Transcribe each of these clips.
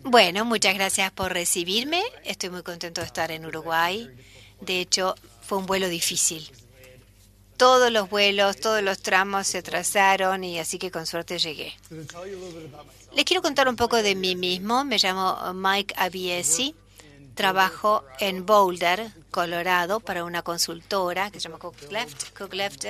Bueno, muchas gracias por recibirme. Estoy muy contento de estar en Uruguay. De hecho, fue un vuelo difícil. Todos los vuelos, todos los tramos se atrasaron y así que con suerte llegué. Les quiero contar un poco de mí mismo. Me llamo Mike Abiesi. Trabajo en Boulder, Colorado, para una consultora que se llama Cookleft. Cookleft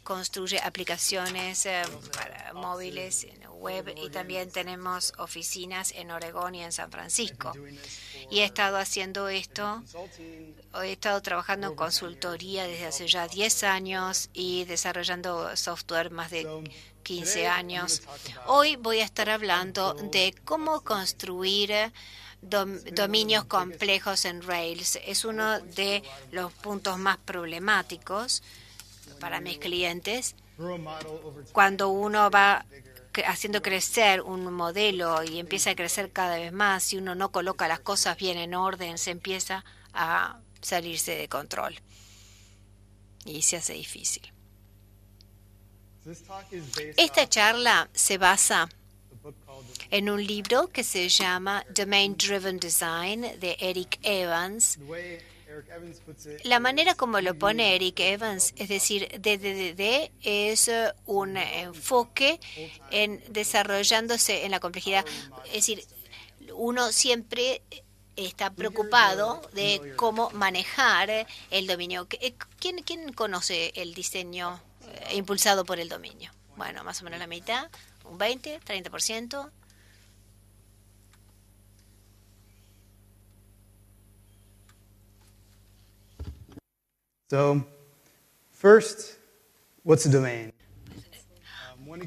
construye aplicaciones para móviles, en web, y también tenemos oficinas en Oregón y en San Francisco. Y he estado haciendo esto, he estado trabajando en consultoría desde hace ya 10 años y desarrollando software más de 15 años. Hoy voy a estar hablando de cómo construir dominios complejos en Rails. Es uno de los puntos más problemáticos para mis clientes. Cuando uno va haciendo crecer un modelo y empieza a crecer cada vez más, si uno no coloca las cosas bien en orden, se empieza a salirse de control y se hace difícil. Esta charla se basa en un libro que se llama Domain Driven Design de Eric Evans. La manera como lo pone Eric Evans, es decir, DDD es un enfoque en desarrollándose en la complejidad. Es decir, uno siempre está preocupado de cómo manejar el dominio. ¿Quién conoce el diseño impulsado por el dominio? Bueno, más o menos la mitad, un 20, 30%. So, first, what's a domain?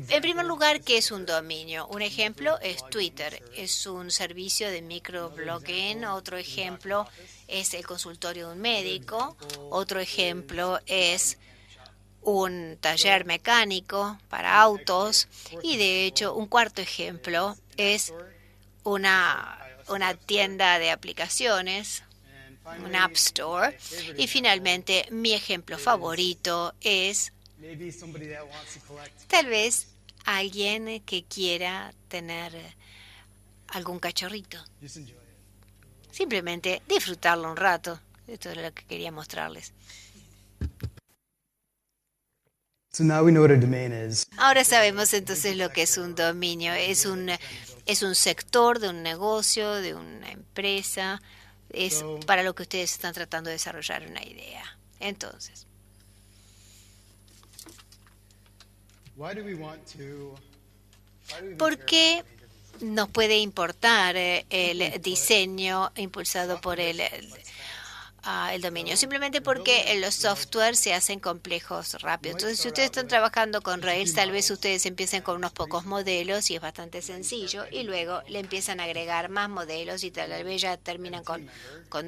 En primer lugar, ¿qué es un dominio? Un ejemplo es Twitter. Es un servicio de microblogging. Otro ejemplo es el consultorio de un médico. Otro ejemplo es un taller mecánico para autos. Y de hecho, un cuarto ejemplo es una tienda de aplicaciones, un App Store. Y finalmente, mi ejemplo favorito es tal vez alguien que quiera tener algún cachorrito. Simplemente disfrutarlo un rato. Esto es lo que quería mostrarles. So now we know what a domain is. Ahora sabemos entonces lo que es un dominio. Es un sector de un negocio, de una empresa. Es para lo que ustedes están tratando de desarrollar una idea. Entonces, ¿por qué nos puede importar el diseño impulsado por el dominio? Simplemente porque los software se hacen complejos rápido. Entonces, si ustedes están trabajando con Rails, tal vez ustedes empiecen con unos pocos modelos y es bastante sencillo, y luego le empiezan a agregar más modelos y tal vez ya terminan con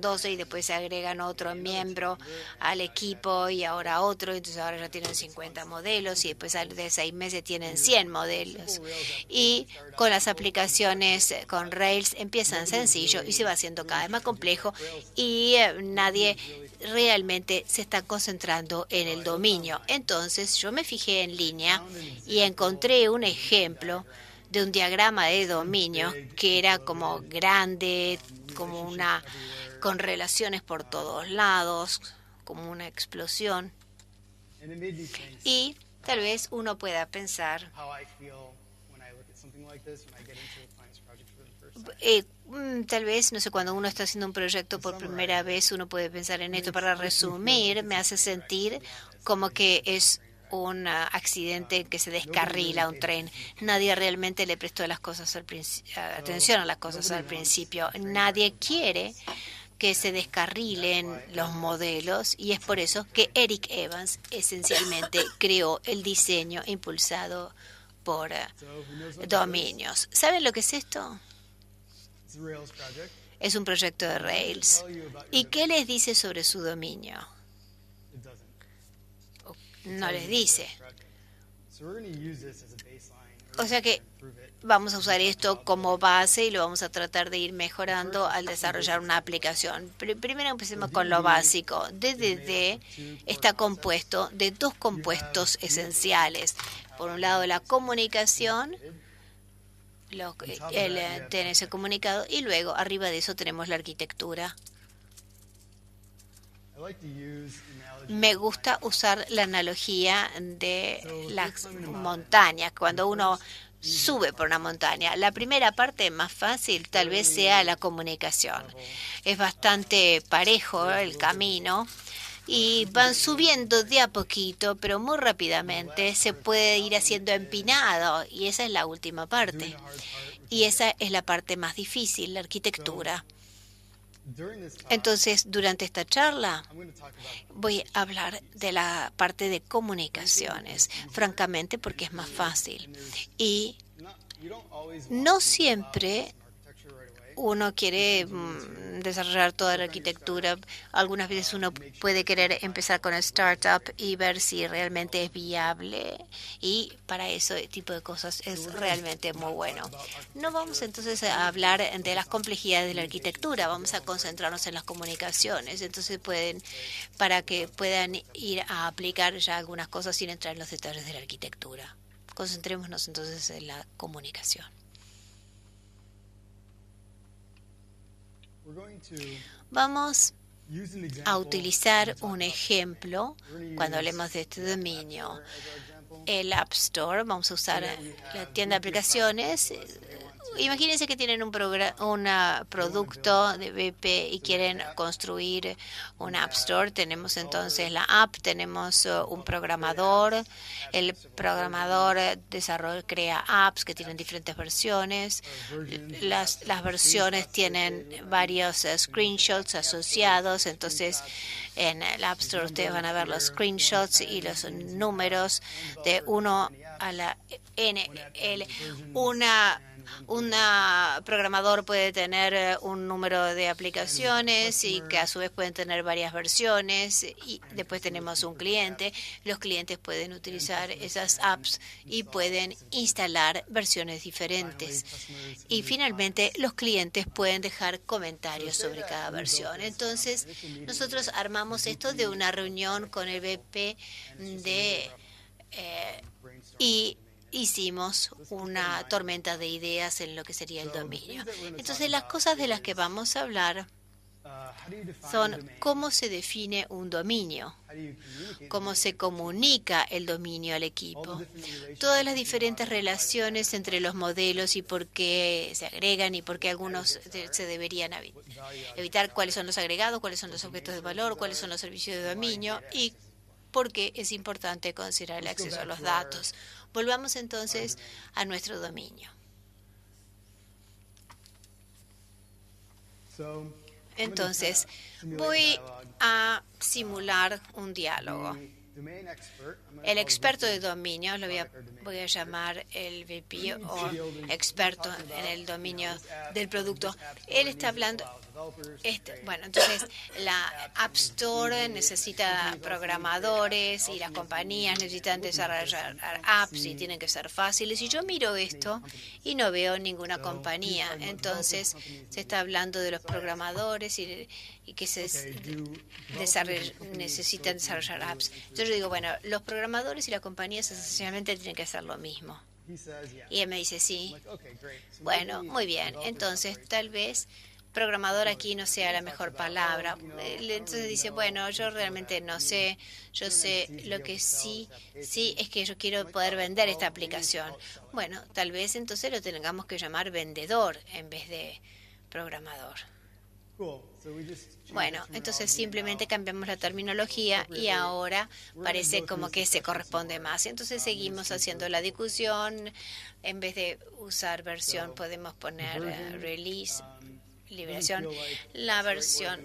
12 y después se agregan otro miembro al equipo y ahora otro, entonces ahora ya tienen 50 modelos y después de 6 meses tienen 100 modelos. Y con las aplicaciones con Rails empiezan sencillo y se va haciendo cada vez más complejo y nadie realmente se está concentrando en el dominio. Entonces yo me fijé en línea y encontré un ejemplo de un diagrama de dominio que era como grande, como una con relaciones por todos lados, como una explosión. Y tal vez uno pueda pensar, tal vez, no sé, cuando uno está haciendo un proyecto por primera vez, uno puede pensar en esto. Para resumir, me hace sentir como que es un accidente que se descarrila un tren. Nadie realmente le prestó las cosas atención a las cosas al principio. Nadie quiere que se descarrilen los modelos y es por eso que Eric Evans esencialmente creó el diseño impulsado por dominios. ¿Saben lo que es esto? Es un proyecto de Rails. ¿Y qué les dice sobre su dominio? No les dice. O sea que vamos a usar esto como base y lo vamos a tratar de ir mejorando al desarrollar una aplicación. Primero empecemos con lo básico. DDD está compuesto de dos compuestos esenciales. Por un lado, la comunicación el DNS comunicado, y luego arriba de eso tenemos la arquitectura. Me gusta usar la analogía de las montañas. Cuando uno sube por una montaña, la primera parte más fácil tal vez sea la comunicación. Es bastante parejo el camino y van subiendo de a poquito, pero muy rápidamente se puede ir haciendo empinado, y esa es la última parte. Y esa es la parte más difícil, la arquitectura. Entonces, durante esta charla voy a hablar de la parte de comunicaciones, francamente porque es más fácil. Y no siempre uno quiere desarrollar toda la arquitectura. Algunas veces uno puede querer empezar con el startup y ver si realmente es viable, y para ese tipo de cosas es realmente muy bueno. No vamos entonces a hablar de las complejidades de la arquitectura, vamos a concentrarnos en las comunicaciones. Entonces para que puedan ir a aplicar ya algunas cosas sin entrar en los detalles de la arquitectura. Concentrémonos entonces en la comunicación. Vamos a utilizar un ejemplo cuando hablemos de este dominio. El App Store, vamos a usar la tienda de aplicaciones. Imagínense que tienen un producto de BP y quieren construir un App Store. Tenemos entonces la app, tenemos un programador. El programador crea apps que tienen diferentes versiones. Las versiones tienen varios screenshots asociados. Entonces, en el App Store ustedes van a ver los screenshots y los números de 1 a la NL. Un programador puede tener un número de aplicaciones y que a su vez pueden tener varias versiones, y después tenemos un cliente. Los clientes pueden utilizar esas apps y pueden instalar versiones diferentes. Y finalmente los clientes pueden dejar comentarios sobre cada versión. Entonces nosotros armamos esto de una reunión con el BP y hicimos una tormenta de ideas en lo que sería el dominio. Entonces, las cosas de las que vamos a hablar son cómo se define un dominio, cómo se comunica el dominio al equipo, todas las diferentes relaciones entre los modelos y por qué se agregan y por qué algunos se deberían evitar, cuáles son los agregados, cuáles son los objetos de valor, cuáles son los servicios de dominio y por qué es importante considerar el acceso a los datos. Volvamos entonces a nuestro dominio. Entonces, voy a simular un diálogo. El experto de dominio, voy a llamar el VP o experto en el dominio del producto. Él está hablando. Bueno, entonces la App Store necesita programadores y las compañías necesitan desarrollar apps y tienen que ser fáciles. Y yo miro esto y no veo ninguna compañía. Entonces se está hablando de los programadores y que necesitan desarrollar apps. Entonces yo digo, bueno, los programadores y las compañías esencialmente tienen que hacer lo mismo. Y él me dice, sí. Bueno, muy bien. Entonces tal vez programador aquí no sea la mejor palabra. Entonces dice, bueno, yo realmente no sé, yo sé lo que sí es que yo quiero poder vender esta aplicación. Bueno, tal vez entonces lo tengamos que llamar vendedor en vez de programador. Bueno, entonces simplemente cambiamos la terminología y ahora parece como que se corresponde más. Entonces seguimos haciendo la discusión. En vez de usar versión podemos poner release, liberación. La versión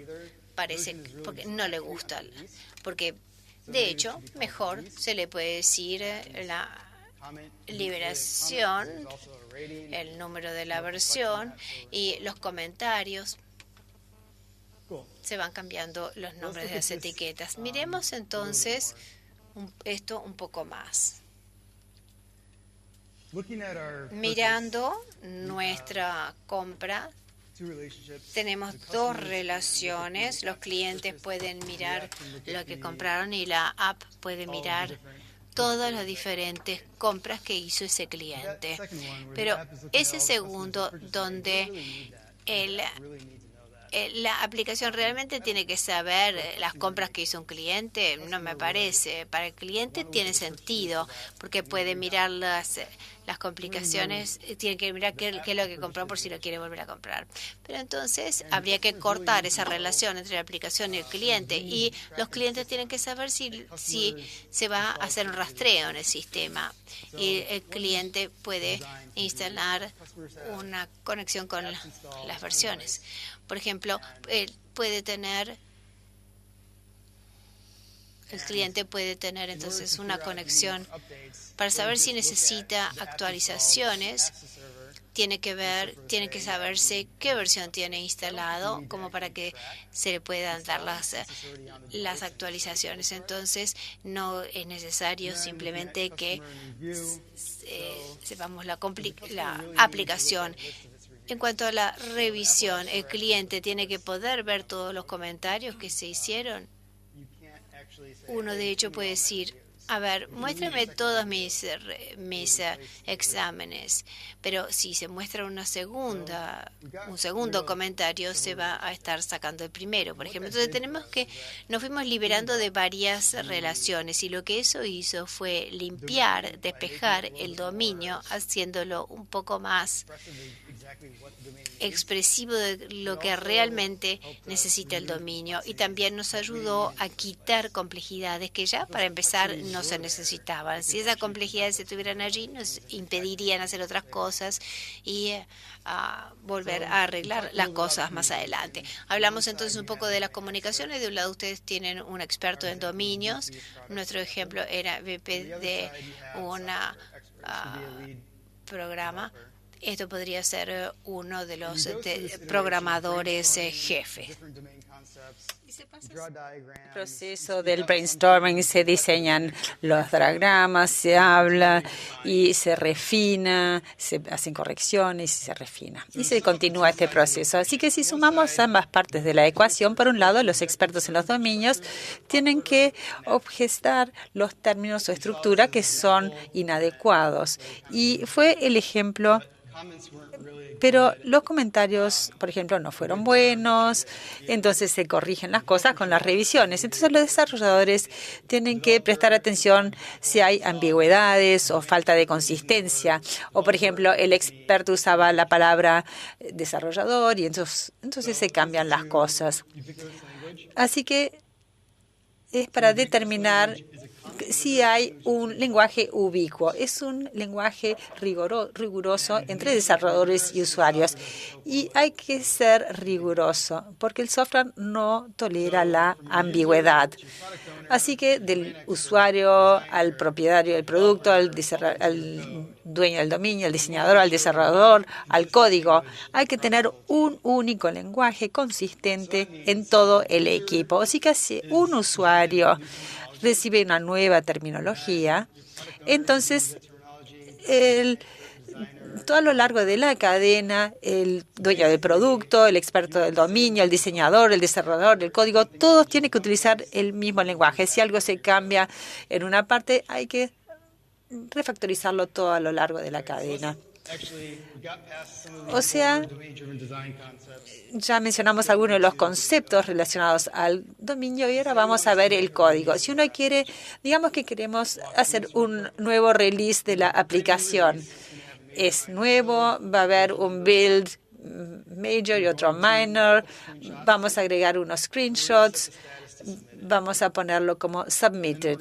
parece porque no le gusta, porque de hecho mejor se le puede decir la liberación, el número de la versión, y los comentarios. Se van cambiando los nombres de las etiquetas. Miremos entonces esto un poco más. Mirando nuestra compra, tenemos dos relaciones. Los clientes pueden mirar lo que compraron y la app puede mirar todas las diferentes compras que hizo ese cliente. Pero ese segundo donde la aplicación realmente tiene que saber las compras que hizo un cliente, no me parece. Para el cliente tiene sentido, porque puede mirar las complicaciones, tiene que mirar qué es lo que compró por si lo quiere volver a comprar. Pero entonces habría que cortar esa relación entre la aplicación y el cliente, y los clientes tienen que saber si se va a hacer un rastreo en el sistema, y el cliente puede instalar una conexión con las versiones. Por ejemplo, el cliente puede tener entonces una conexión para saber si necesita actualizaciones. Tiene que saberse qué versión tiene instalado, como para que se le puedan dar las actualizaciones. Entonces, no es necesario simplemente que sepamos la aplicación. En cuanto a la revisión, el cliente tiene que poder ver todos los comentarios que se hicieron. Uno, de hecho, puede decir, a ver, muéstrame todos mis exámenes, pero si se muestra un segundo comentario, se va a estar sacando el primero, por ejemplo. Entonces nos fuimos liberando de varias relaciones, y lo que eso hizo fue despejar el dominio, haciéndolo un poco más expresivo de lo que realmente necesita el dominio, y también nos ayudó a quitar complejidades que ya para empezar no se necesitaban. Si esas complejidades estuvieran allí, nos impedirían hacer otras cosas y volver a arreglar las cosas más adelante. Hablamos entonces un poco de las comunicaciones. De un lado ustedes tienen un experto en dominios. Nuestro ejemplo era VP de un programa. Esto podría ser uno de los programadores jefes. El proceso del brainstorming, se diseñan los diagramas, se habla y se refina, se hacen correcciones y se refina. Y se continúa este proceso. Así que si sumamos ambas partes de la ecuación, por un lado, los expertos en los dominios tienen que objetar los términos o estructura que son inadecuados. Y fue el ejemplo. Pero los comentarios, por ejemplo, no fueron buenos, entonces se corrigen las cosas con las revisiones. Entonces los desarrolladores tienen que prestar atención si hay ambigüedades o falta de consistencia. O, por ejemplo, el experto usaba la palabra desarrollador y entonces se cambian las cosas. Así que es para determinar si hay un lenguaje ubicuo. Es un lenguaje riguroso entre desarrolladores y usuarios. Y hay que ser riguroso, porque el software no tolera la ambigüedad. Así que del usuario al propietario del producto, al dueño del dominio, al diseñador, al desarrollador, al código, hay que tener un único lenguaje consistente en todo el equipo. Así que si un usuario recibe una nueva terminología, entonces todo a lo largo de la cadena, el dueño del producto, el experto del dominio, el diseñador, el desarrollador del código, todos tienen que utilizar el mismo lenguaje. Si algo se cambia en una parte, hay que refactorizarlo todo a lo largo de la cadena. O sea, ya mencionamos algunos de los conceptos relacionados al dominio y ahora vamos a ver el código. Si uno quiere, digamos que queremos hacer un nuevo release de la aplicación. Es nuevo, va a haber un build major y otro minor. Vamos a agregar unos screenshots. Vamos a ponerlo como submitted.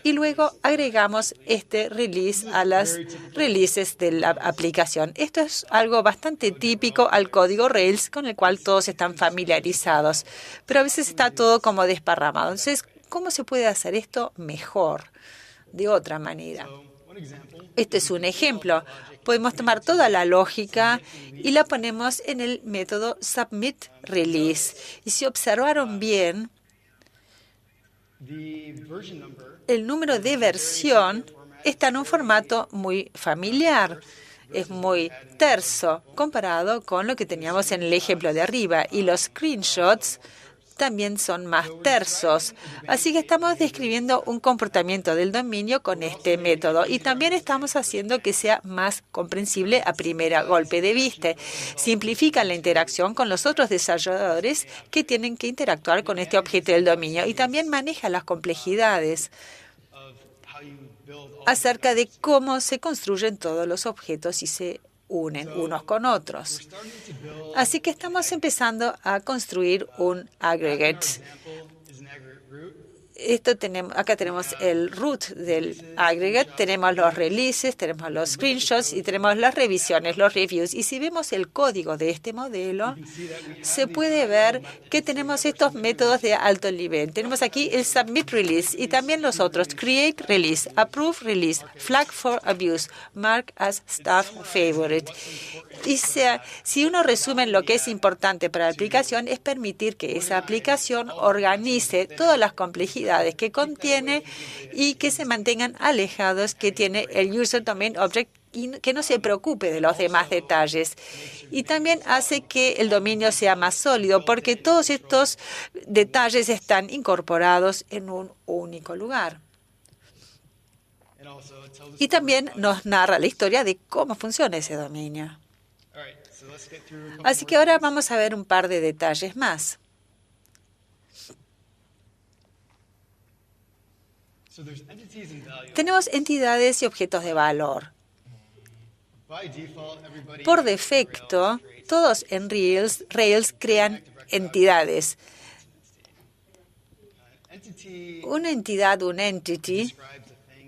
Y luego agregamos este release a las releases de la aplicación. Esto es algo bastante típico al código Rails, con el cual todos están familiarizados. Pero a veces está todo como desparramado. Entonces, ¿cómo se puede hacer esto mejor, de otra manera? Este es un ejemplo. Podemos tomar toda la lógica y la ponemos en el método submit release. Y si observaron bien, el número de versión está en un formato muy familiar. Es muy terso comparado con lo que teníamos en el ejemplo de arriba. Y los screenshots también son más tersos. Así que estamos describiendo un comportamiento del dominio con este método y también estamos haciendo que sea más comprensible a primera golpe de vista. Simplifica la interacción con los otros desarrolladores que tienen que interactuar con este objeto del dominio y también maneja las complejidades acerca de cómo se construyen todos los objetos y se unen unos con otros. Así que estamos empezando a construir un aggregate. Acá tenemos el root del aggregate, tenemos los releases, tenemos los screenshots y tenemos las revisiones, los reviews. Y si vemos el código de este modelo, se puede ver que tenemos estos métodos de alto nivel. Tenemos aquí el submit release y también los otros, create release, approve release, flag for abuse, mark as staff favorite. Y si uno resume lo que es importante para la aplicación, es permitir que esa aplicación organice todas las complejidades que contiene y que se mantengan alejados que tiene el User Domain Object y que no se preocupe de los demás detalles. Y también hace que el dominio sea más sólido porque todos estos detalles están incorporados en un único lugar. Y también nos narra la historia de cómo funciona ese dominio. Así que ahora vamos a ver un par de detalles más. Tenemos entidades y objetos de valor. Por defecto, todos en Rails crean entidades. Una entidad, un entity,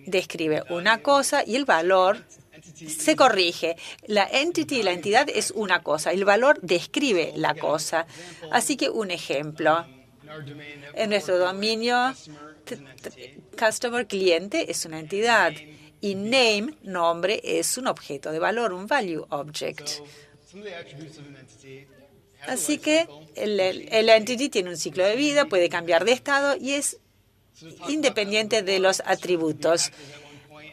describe una cosa y el valor se corrige. La entity, la entidad es una cosa, el valor describe la cosa. Así que un ejemplo. En nuestro dominio, customer, cliente, es una entidad y name, nombre, es un objeto de valor, un value object. Así que el entity tiene un ciclo de vida, puede cambiar de estado y es independiente de los atributos.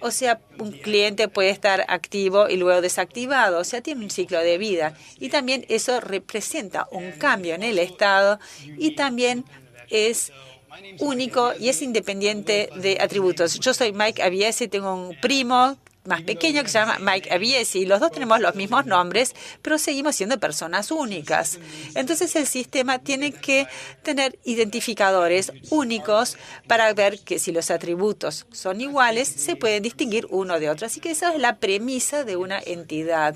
O sea, un cliente puede estar activo y luego desactivado. O sea, tiene un ciclo de vida. Y también eso representa un cambio en el estado y también es único y es independiente de atributos. Yo soy Mike Aviesi, tengo un primo más pequeño que se llama Mike Aviesi. Los dos tenemos los mismos nombres, pero seguimos siendo personas únicas. Entonces, el sistema tiene que tener identificadores únicos para ver que si los atributos son iguales, se pueden distinguir uno de otro. Así que esa es la premisa de una entidad.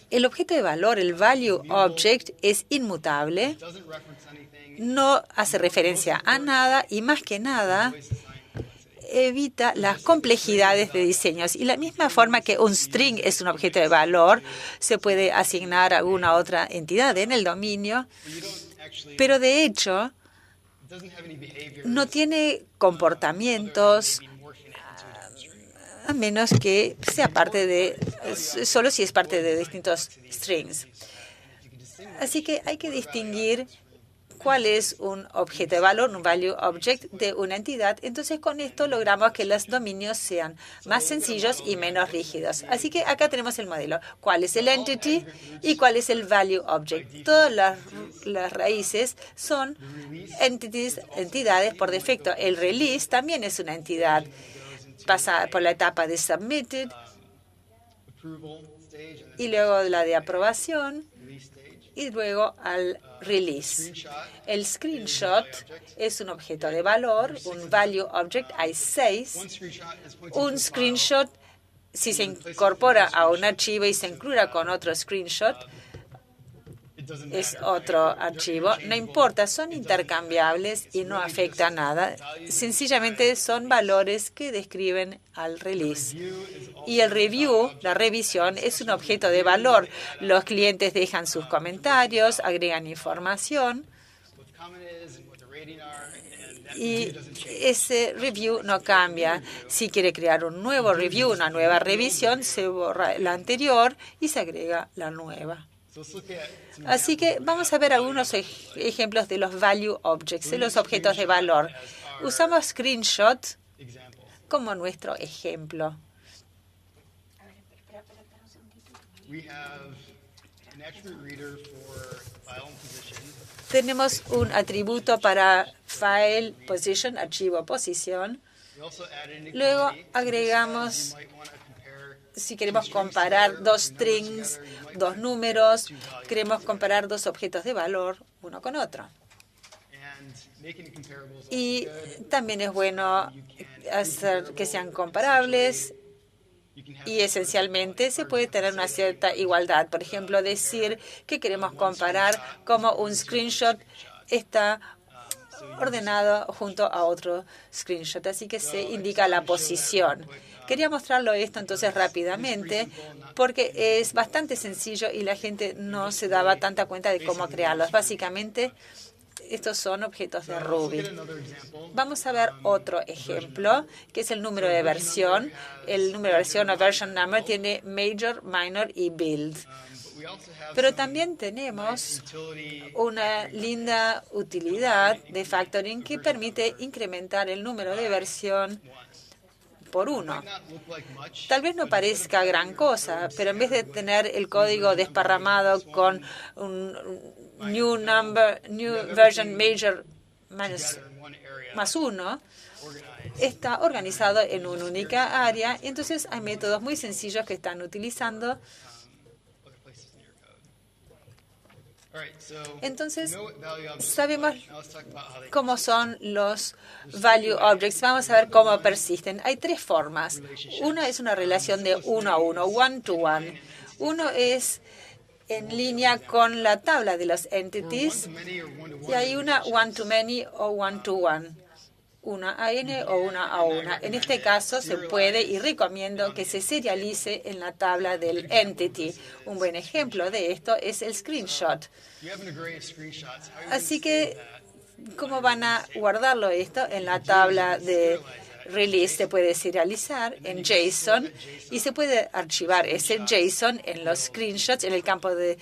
El objeto de valor, el value object, es inmutable, no hace referencia a nada y más que nada evita las complejidades de diseños. Y la misma forma que un string es un objeto de valor, se puede asignar a alguna otra entidad en el dominio, pero de hecho no tiene comportamientos a menos que sea solo si es parte de distintos strings. Así que hay que distinguir cuál es un objeto de valor, un value object de una entidad. Entonces, con esto logramos que los dominios sean más sencillos y menos rígidos. Así que acá tenemos el modelo. ¿Cuál es el entity y cuál es el value object? Todas las raíces son entidades por defecto. El release también es una entidad. Pasa por la etapa de submitted y luego la de aprobación y luego al release. El screenshot es un objeto de valor, un value object, hay 6. Un screenshot, si se incorpora a un archivo y se incluye con otro screenshot, es otro archivo. No importa, son intercambiables y no afecta a nada. Sencillamente son valores que describen al release. Y el review, la revisión, es un objeto de valor. Los clientes dejan sus comentarios, agregan información y ese review no cambia. Si quiere crear un nuevo review, una nueva revisión, se borra la anterior y se agrega la nueva. Así que vamos a ver algunos ejemplos de los value objects, de los objetos de valor. Usamos screenshot como nuestro ejemplo. Tenemos un atributo para file position, archivo posición. Luego agregamos, si queremos comparar dos strings, dos números, queremos comparar dos objetos de valor uno con otro. Y también es bueno hacer que sean comparables y esencialmente se puede tener una cierta igualdad. Por ejemplo, decir que queremos comparar cómo un screenshot está ordenado junto a otro screenshot. Así que se indica la posición. Quería mostrarlo esto entonces rápidamente porque es bastante sencillo y la gente no se daba tanta cuenta de cómo crearlos. Básicamente, estos son objetos de Ruby. Vamos a ver otro ejemplo, que es el número de versión. El número de versión o version number tiene major, minor y build. Pero también tenemos una linda utilidad de factoring que permite incrementar el número de versión por 1. Tal vez no parezca gran cosa, pero en vez de tener el código desparramado con un new version major más 1, está organizado en una única área. Y entonces hay métodos muy sencillos que están utilizando. Entonces, sabemos cómo son los value objects. Vamos a ver cómo persisten. Hay tres formas. Una es una relación de uno a uno, one to one. Uno es en línea con la tabla de los entities y hay una one to many o one to one. Una a n o una a una. En este caso se puede y recomiendo que se serialice en la tabla del entity. Un buen ejemplo de esto es el screenshot. Así que, ¿cómo van a guardarlo esto? En la tabla de release se puede serializar en JSON y se puede archivar ese JSON en los screenshots, en el campo de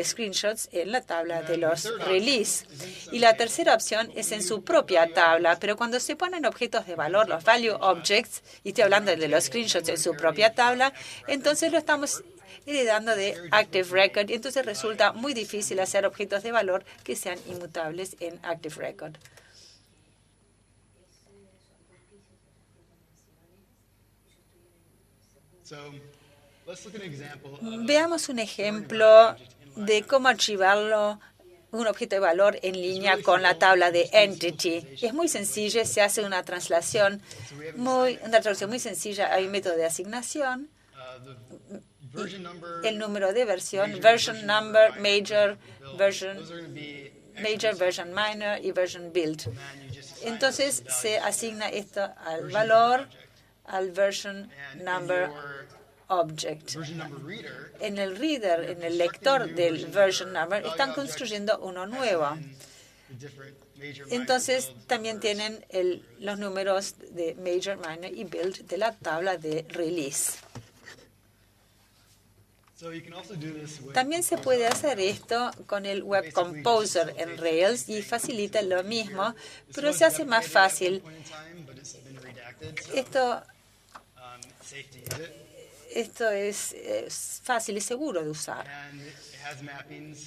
screenshots en la tabla de los release. Y la tercera opción es en su propia tabla, pero cuando se ponen objetos de valor, los value objects, y estoy hablando de los screenshots en su propia tabla, entonces lo estamos heredando de Active Record y entonces resulta muy difícil hacer objetos de valor que sean inmutables en Active Record. Veamos un ejemplo de cómo archivarlo, un objeto de valor en línea con la tabla de entity. Es muy sencillo, se hace una traslación muy sencilla. Hay un método de asignación, el número de versión, version number, major, version minor y version build. Entonces se asigna esto al valor, al version number object. En el reader, en el lector del version number, están construyendo uno nuevo. Entonces también tienen los números de major, minor y build de la tabla de release. También se puede hacer esto con el Web Composer en Rails y facilita lo mismo, pero se hace más fácil. Esto es fácil y seguro de usar.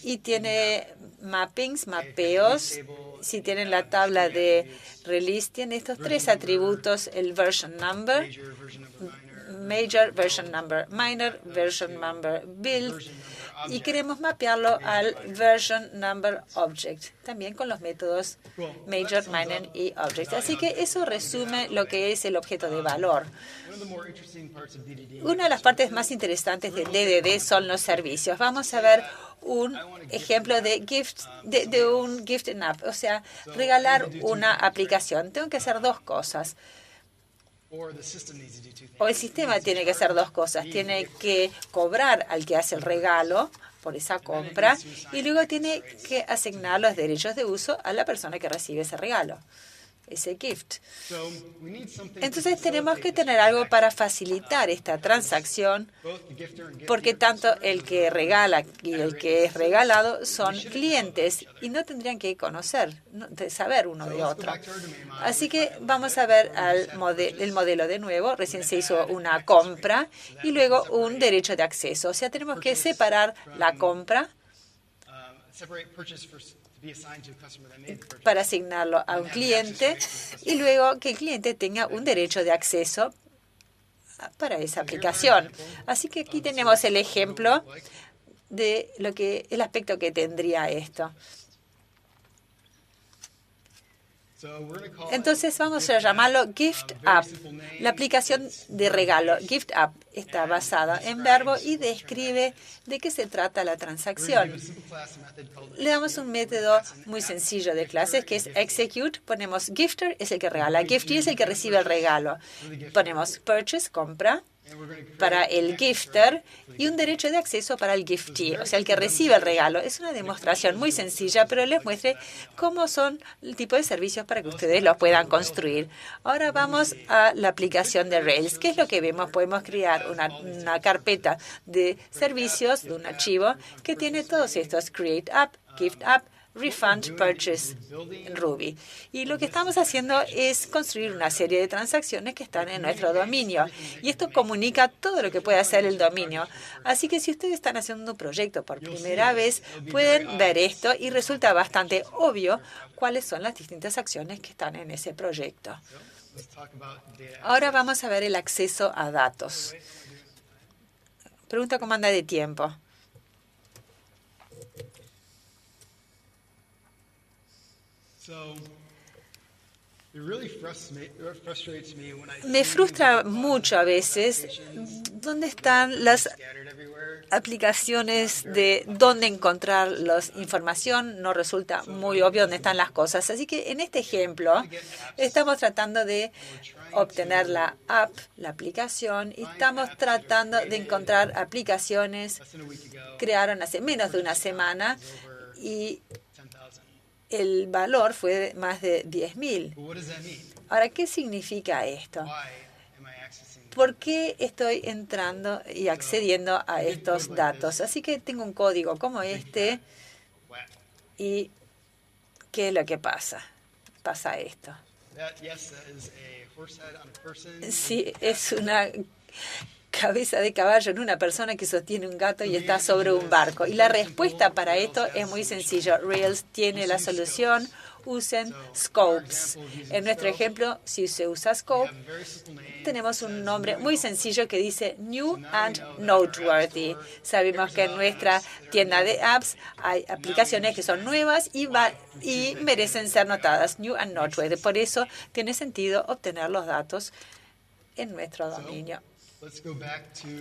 Y tiene mappings, mapeos. Si tienen la tabla de release, tiene estos tres atributos, el version number, major, version number, minor, version number, build. Y queremos mapearlo al version number object, también con los métodos major, minor y object. Así que eso resume lo que es el objeto de valor. Una de las partes más interesantes de DDD son los servicios. Vamos a ver un ejemplo de un gift in app, o sea, regalar una aplicación. Tengo que hacer dos cosas. O el sistema tiene que hacer dos cosas. Tiene que cobrar al que hace el regalo por esa compra y luego tiene que asignar los derechos de uso a la persona que recibe ese regalo. ese gift. Entonces tenemos que tener algo para facilitar esta transacción, porque tanto el que regala y el que es regalado son clientes y no tendrían que saber uno de otro. Así que vamos a ver el modelo de nuevo. Recién se hizo una compra y luego un derecho de acceso. O sea, tenemos que separar la compra para asignarlo a un cliente y luego que el cliente tenga un derecho de acceso para esa aplicación. Así que aquí tenemos el ejemplo de el aspecto que tendría esto. Entonces vamos a llamarlo Gift App. La aplicación de regalo Gift App está basada en verbo y describe de qué se trata la transacción. Le damos un método muy sencillo de clases que es execute. Ponemos gifter, es el que regala. Giftee es el que recibe el regalo. Ponemos purchase, compra, para el gifter y un derecho de acceso para el giftee, o sea, el que recibe el regalo. Es una demostración muy sencilla, pero les muestre cómo son el tipo de servicios para que ustedes los puedan construir. Ahora vamos a la aplicación de Rails. ¿Qué es lo que vemos? Podemos crear una carpeta de servicios, de un archivo, que tiene todos estos: Create App, Gift App, Refund, Purchase en Ruby. Y lo que estamos haciendo es construir una serie de transacciones que están en nuestro dominio. Y esto comunica todo lo que puede hacer el dominio. Así que si ustedes están haciendo un proyecto por primera vez, pueden ver esto y resulta bastante obvio cuáles son las distintas acciones que están en ese proyecto. Ahora vamos a ver el acceso a datos. Pregunta cómo anda de tiempo. Me frustra mucho a veces dónde están las aplicaciones de dónde encontrar la información. No resulta muy obvio dónde están las cosas. Así que en este ejemplo estamos tratando de obtener la app, la aplicación, y estamos tratando de encontrar aplicaciones. Crearon hace menos de una semana y el valor fue de más de 10.000. Ahora, ¿qué significa esto? ¿Por qué estoy entrando y accediendo a estos datos? Así que tengo un código como este. ¿Y qué es lo que pasa? Pasa esto. Sí, es una cabeza de caballo en una persona que sostiene un gato y está sobre un barco. Y la respuesta para esto es muy sencillo. Rails tiene la solución. Usen scopes. En nuestro ejemplo, si se usa scope, tenemos un nombre muy sencillo que dice New and Noteworthy. Sabemos que en nuestra tienda de apps hay aplicaciones que son nuevas y merecen ser notadas, New and Noteworthy. Por eso tiene sentido obtener los datos en nuestro dominio.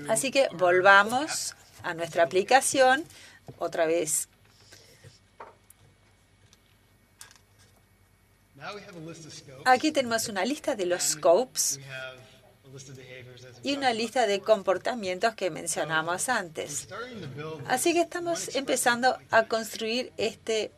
Así que volvamos a nuestra aplicación otra vez. Aquí tenemos una lista de los scopes y una lista de comportamientos que mencionamos antes. Así que estamos empezando a construir este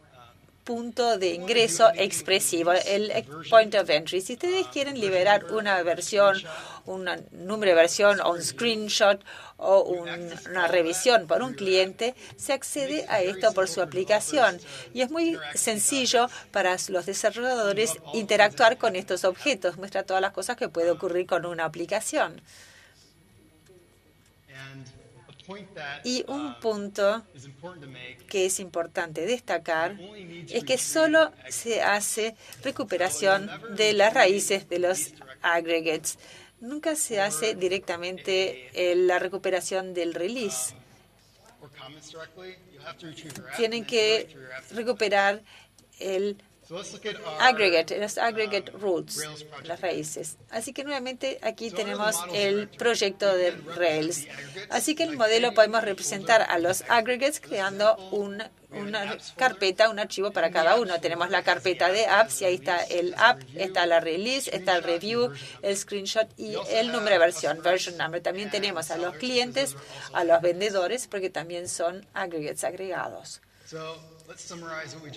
punto de ingreso expresivo, el point of entry. Si ustedes quieren liberar una versión, un número de versión o un screenshot o una revisión por un cliente, se accede a esto por su aplicación. Y es muy sencillo para los desarrolladores interactuar con estos objetos. Muestra todas las cosas que puede ocurrir con una aplicación. Y un punto que es importante destacar es que solo se hace recuperación de las raíces de los aggregates. Nunca se hace directamente la recuperación del release. Tienen que recuperar el aggregate, los aggregate roots, las raíces. Así que nuevamente aquí tenemos el proyecto de Rails. Así que en el modelo podemos representar a los aggregates creando una carpeta, un archivo para cada uno. Tenemos la carpeta de apps y ahí está el app, está la release, está el review, el screenshot y el número de versión, version number. También tenemos a los clientes, a los vendedores, porque también son aggregates agregados.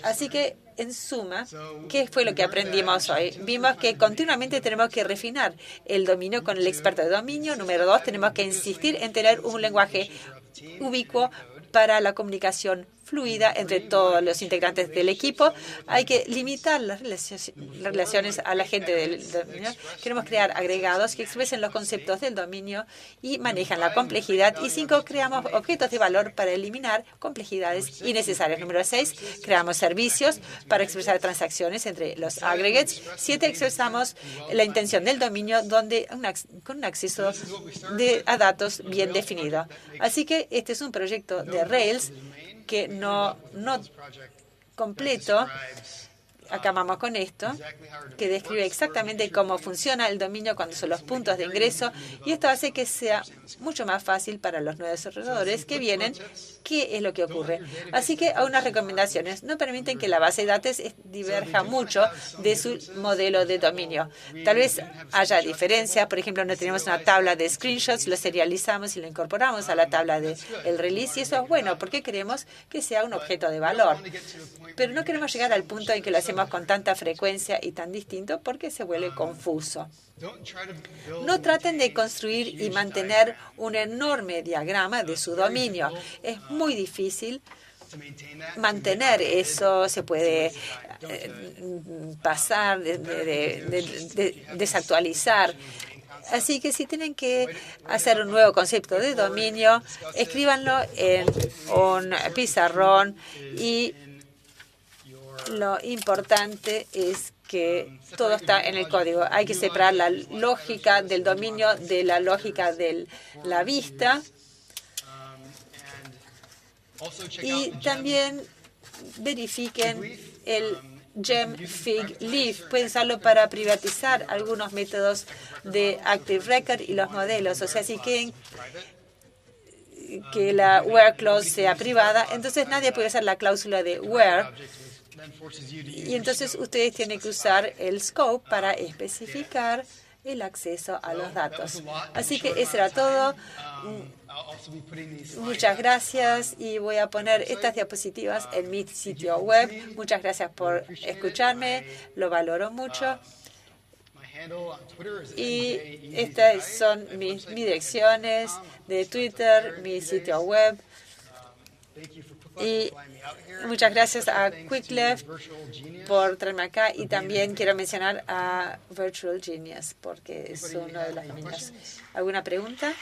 Así que en suma, ¿qué fue lo que aprendimos hoy? Vimos que continuamente tenemos que refinar el dominio con el experto de dominio. Número 2, tenemos que insistir en tener un lenguaje ubicuo para la comunicación fluida entre todos los integrantes del equipo. Hay que limitar las relaciones a la gente del dominio. Queremos crear agregados que expresen los conceptos del dominio y manejan la complejidad. Y 5, creamos objetos de valor para eliminar complejidades innecesarias. Número 6, creamos servicios para expresar transacciones entre los aggregates. 7, expresamos la intención del dominio con un acceso a datos bien definido. Así que este es un proyecto de Rails que no completo. Acabamos con esto, que describe exactamente cómo funciona el dominio, cuándo son los puntos de ingreso, y esto hace que sea mucho más fácil para los nuevos desarrolladores que vienen qué es lo que ocurre. Así que algunas recomendaciones. No permiten que la base de datos diverja mucho de su modelo de dominio. Tal vez haya diferencias. Por ejemplo, no tenemos una tabla de screenshots, lo serializamos y lo incorporamos a la tabla del release, y eso es bueno porque queremos que sea un objeto de valor. Pero no queremos llegar al punto en que lo hacemos con tanta frecuencia y tan distinto porque se vuelve confuso. No traten de construir y mantener un enorme diagrama de su dominio. Es muy difícil mantener eso. Se puede pasar, desactualizar. Así que si tienen que hacer un nuevo concepto de dominio, escríbanlo en un pizarrón, y lo importante es que todo está en el código. Hay que separar la lógica del dominio de la lógica de la vista. Y también verifiquen el Gem Fig Leaf. Pueden usarlo para privatizar algunos métodos de Active Record y los modelos. O sea, si quieren que la where clause sea privada, entonces nadie puede usar la cláusula de where. Y entonces ustedes tienen que usar el scope para especificar el acceso a los datos. Así que eso era todo. Muchas gracias, y voy a poner estas diapositivas en mi sitio web. Muchas gracias por escucharme, lo valoro mucho. Y estas son mis direcciones de Twitter, mi sitio web. Y muchas gracias a Quickleft por traerme acá, y también quiero mencionar a Virtual Genius porque es uno de los dominios. ¿Alguna pregunta?